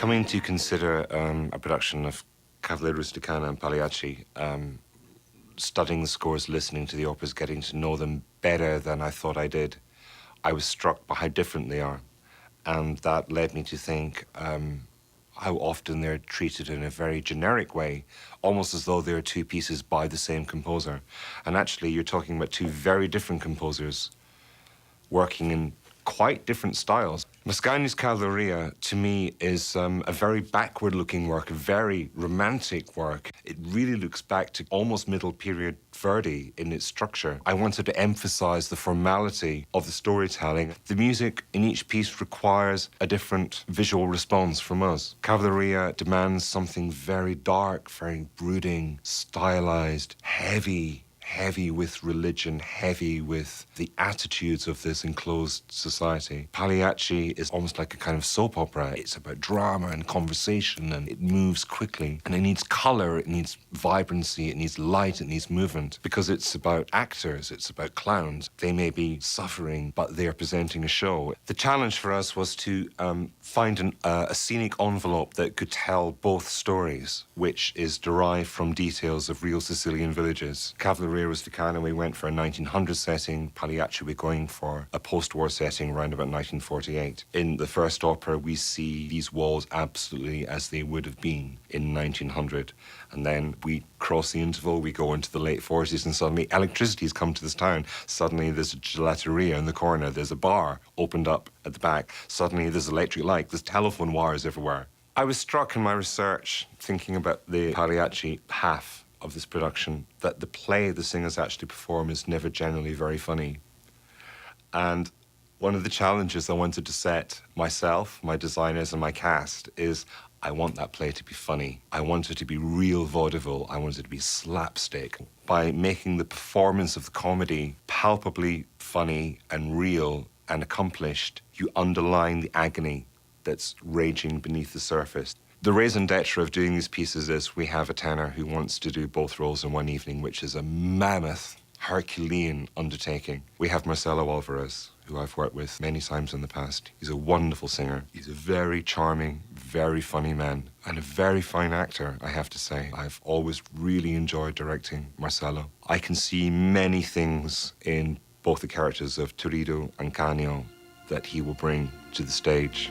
Coming to consider a production of Cavalleria Rusticana and Pagliacci, studying the scores, listening to the operas, getting to know them better than I thought I did, I was struck by how different they are. And that led me to think how often they're treated in a very generic way, almost as though they're two pieces by the same composer. And actually, you're talking about two very different composers working in quite different styles. Mascagni's Cavalleria, to me, is a very backward-looking work, a very romantic work. It really looks back to almost middle-period Verdi in its structure. I wanted to emphasize the formality of the storytelling. The music in each piece requires a different visual response from us. Cavalleria demands something very dark, very brooding, stylized, heavy with religion, heavy with the attitudes of this enclosed society. Pagliacci is almost like a kind of soap opera. It's about drama and conversation, and it moves quickly. And it needs color, it needs vibrancy, it needs light, it needs movement, because it's about actors, it's about clowns. They may be suffering, but they're presenting a show. The challenge for us was to find a scenic envelope that could tell both stories, which is derived from details of real Sicilian villages. Cavalleria Rusticana, we went for a 1900 setting. Pagliacci, we're going for a post-war setting around about 1948. In the first opera, we see these walls absolutely as they would have been in 1900. And then we cross the interval, we go into the late 40s, and suddenly electricity's come to this town. Suddenly there's a gelateria in the corner, there's a bar opened up at the back. Suddenly there's electric light, there's telephone wires everywhere. I was struck in my research, thinking about the Pagliacci half of this production, that the play the singers actually perform is never generally very funny. And one of the challenges I wanted to set myself, my designers, and my cast is I want that play to be funny. I want it to be real vaudeville. I want it to be slapstick. By making the performance of the comedy palpably funny and real and accomplished, you underline the agony that's raging beneath the surface. The raison d'etre of doing these pieces is we have a tenor who wants to do both roles in one evening, which is a mammoth, Herculean undertaking. We have Marcelo Alvarez, who I've worked with many times in the past. He's a wonderful singer. He's a very charming, very funny man, and a very fine actor, I have to say. I've always really enjoyed directing Marcelo. I can see many things in both the characters of Turiddu and Canio that he will bring to the stage.